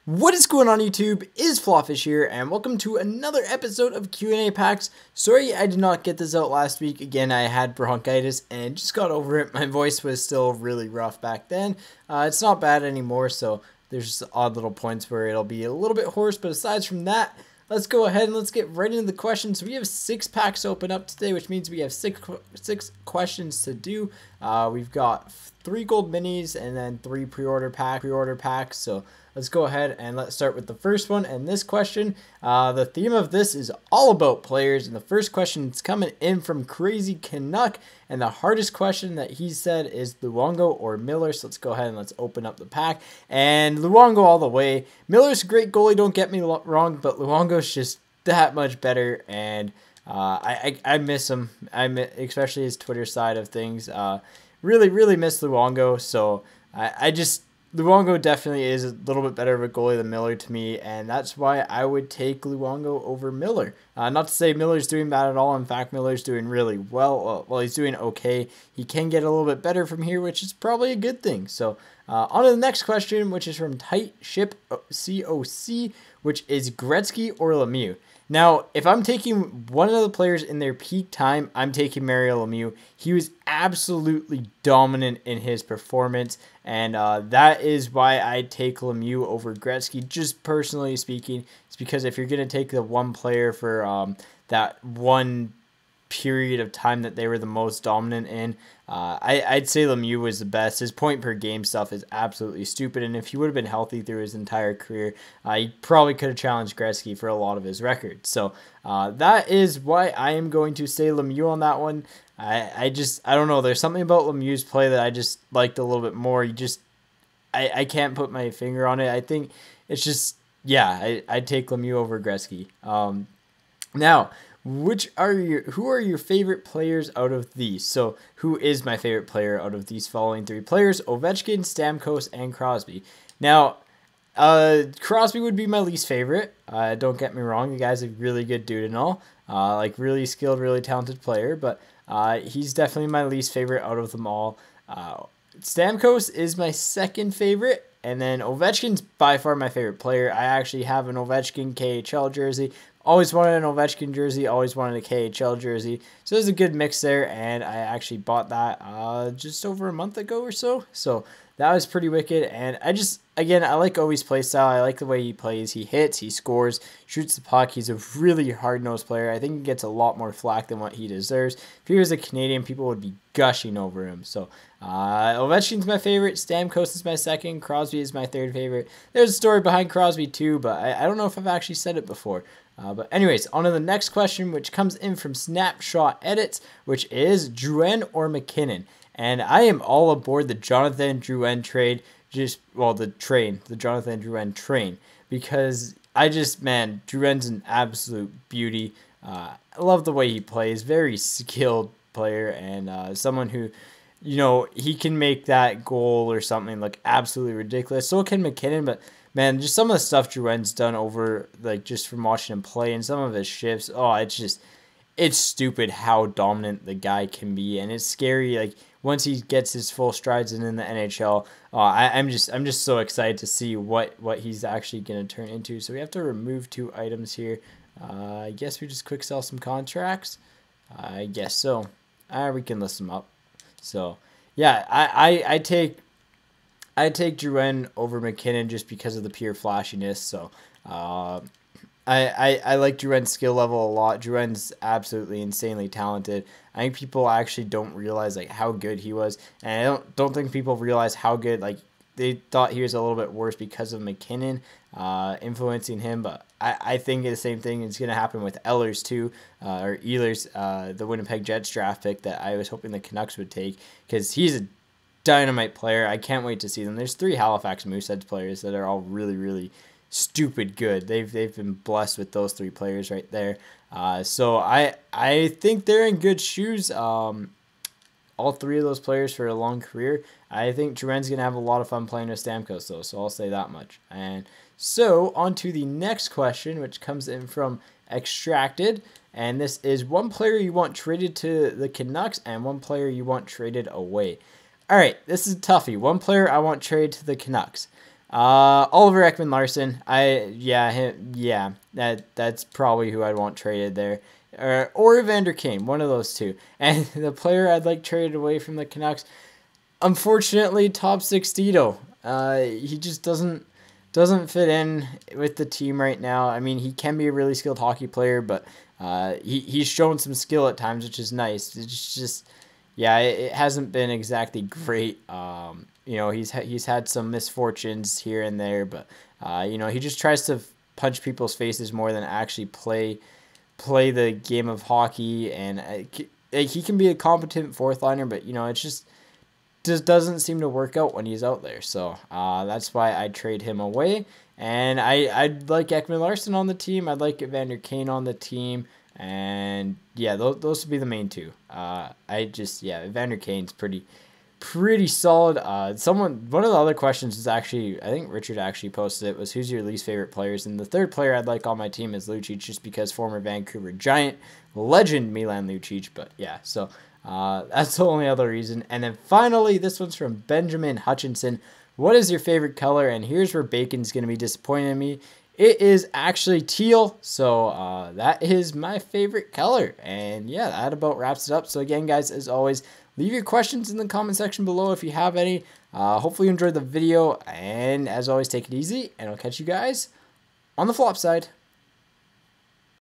What is going on YouTube? Is FlopFish here, and welcome to another episode of Q&A packs. Sorry I did not get this out last week. Again, I had bronchitis and just got over it. My voice was still really rough back then. It's not bad anymore, so there's just odd little points where it'll be a little bit hoarse, but aside from that, let's go ahead and let's get right into the questions. We have 6 packs to open up today, which means we have six questions to do. We've got 3 gold minis and then 3 pre-order packs. So let's go ahead and let's start with the first one. And this question, the theme of this is all about players. And the first question is coming in from Crazy Canuck. And the hardest question that he said is Luongo or Miller. So let's go ahead and let's open up the pack. And Luongo all the way. Miller's a great goalie, don't get me wrong, but Luongo's just that much better. And I miss him. Especially his Twitter side of things. Really miss Luongo. So Luongo definitely is a little bit better of a goalie than Miller to me, and that's why I would take Luongo over Miller. Not to say Miller's doing bad at all. In fact, Miller's doing really well. Well, he's doing okay. He can get a little bit better from here, which is probably a good thing. So on to the next question, which is from Tight Ship COC, which is Gretzky or Lemieux. Now, if I'm taking one of the players in their peak time, I'm taking Mario Lemieux. He was absolutely dominant in his performance, and that is why I take Lemieux over Gretzky, just personally speaking. It's because if you're going to take the one player for that one period of time that they were the most dominant in, I'd say Lemieux was the best. His point per game stuff is absolutely stupid, and if he would have been healthy through his entire career, he probably could have challenged Gretzky for a lot of his records. So that is why I am going to say Lemieux on that one. I don't know. There's something about Lemieux's play that I just liked a little bit more. I can't put my finger on it. I think it's just, yeah, I'd take Lemieux over Gretzky. Now, who are your favorite players out of these? So who is my favorite player out of these following 3 players? Ovechkin, Stamkos, and Crosby. Now, Crosby would be my least favorite. Don't get me wrong. The guy's a really good dude and all. Like really skilled, really talented player. But he's definitely my least favorite out of them all. Stamkos is my second favorite. And then Ovechkin's by far my favorite player. I actually have an Ovechkin KHL jersey. Always wanted an Ovechkin jersey, always wanted a KHL jersey. So there's a good mix there, and I actually bought that just over a month ago or so. So that was pretty wicked, and I like Ovi's play style. I like the way he plays. He hits, he scores, shoots the puck. He's a really hard-nosed player. I think he gets a lot more flack than what he deserves. If he was a Canadian, people would be gushing over him. So Ovechkin's my favorite. Stamkos is my second. Crosby is my third favorite. There's a story behind Crosby too, but I don't know if I've actually said it before. But anyways, on to the next question, which comes in from Snapshot Edits, which is Drouin or McKinnon. And I am all aboard the Jonathan Drouin trade, the Jonathan Drouin train, because Drouin's an absolute beauty. I love the way he plays, very skilled player, and someone who, he can make that goal or something look absolutely ridiculous. So can McKinnon, but man, just some of the stuff Drouin's done over, just from watching him play and some of his shifts, it's stupid how dominant the guy can be, and it's scary, once he gets his full strides in the NHL, I'm just so excited to see what he's actually going to turn into. So we have to remove 2 items here. I guess we just quick sell some contracts. I guess so. We can list them up. So, yeah, I take Drouin over McKinnon just because of the pure flashiness. So I like Drouin's skill level a lot. Drouin's absolutely insanely talented. I think people actually don't realize how good he was, and I don't think people realize how good. They thought he was a little bit worse because of McKinnon influencing him, but I think the same thing is going to happen with Ehlers too, or Ehlers, the Winnipeg Jets draft pick that I was hoping the Canucks would take, because he's a dynamite player. I can't wait to see them. There's 3 Halifax Mooseheads players that are all really stupid good. They've been blessed with those 3 players right there. So I think they're in good shoes. All 3 of those players for a long career. I think Drouin's gonna have a lot of fun playing with Stamkos though, so I'll say that much. And so on to the next question, which comes in from Extracted, and this is one player you want traded to the Canucks and one player you want traded away. All right, this is a toughie. One player I want traded to the Canucks. Oliver Ekman-Larsson. That's probably who I'd want traded there. Or Evander Kane, one of those two. And the player I'd like traded away from the Canucks, unfortunately, top six Tito. He just doesn't fit in with the team right now. I mean, he can be a really skilled hockey player, but he's shown some skill at times, which is nice. It's just, it hasn't been exactly great. He's had some misfortunes here and there, but he just tries to punch people's faces more than actually play the game of hockey. And he can be a competent fourth liner, but it just doesn't seem to work out when he's out there. So that's why I trade him away. And I'd like Ekman-Larsson on the team. I'd like Evander Kane on the team. And those would be the main two. Evander Kane's pretty solid. One of the other questions is actually, I think Richard actually posted it, was who's your least favorite players? And the third player I'd like on my team is Lucic, just because former Vancouver Giant legend Milan Lucic. But that's the only other reason. And then finally, this one's from Benjamin Hutchinson. What is your favorite color? And here's where Bacon's going to be disappointed in me. It is actually teal. So that is my favorite color. And that about wraps it up. So again, guys, as always, leave your questions in the comment section below if you have any. Hopefully you enjoyed the video. And as always, take it easy. And I'll catch you guys on the flop side.